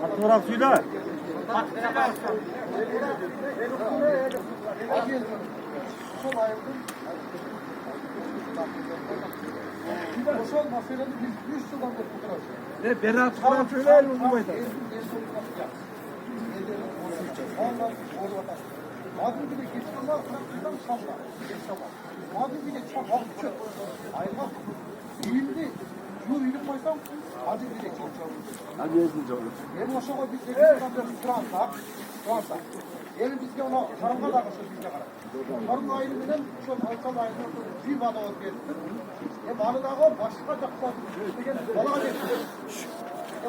Fotoğraf suyla. Ne Berat falan söyler mi bu bayda? Madem bir de geçen var, bıraktıktan sonra geçemez. Madem bir de çok hakçı, aymak, iyildi, yur iyilip koysam, hadi bir de çok çalışır. Hadi yazınca olur. Benim aşağıda biz de Fransa. Yani bizge ona karınga da kaçır bizge kadar. Karın ayrımından şu alçal ayrımından bir bana olup geldi. Balı da o başka taklar. Balığa geçti.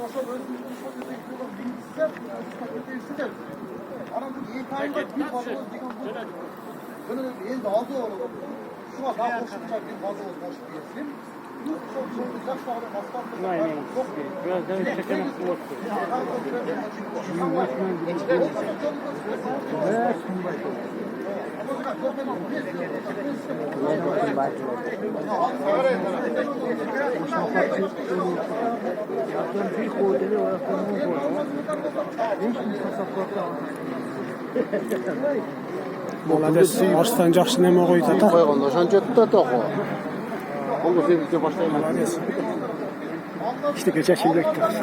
Aşağı böyle bir şey yapıyor. Bilgisayar, bilgisayar. Anam iyi kayınca bir balığı diken bu. Böyle en dağıldı oğlum. Şuna daha koşunca bir balığı boş diyesin. Çok uzak şahane masraflı. Aynen. Biraz daha çekemezsin yoktu. Молодец, Arslan жақсы неме қойды да. Қойғанда шанчетті да қой. Onu sevdikçe başlayayım. Молодец. İşte geçen şimdi bekliyoruz.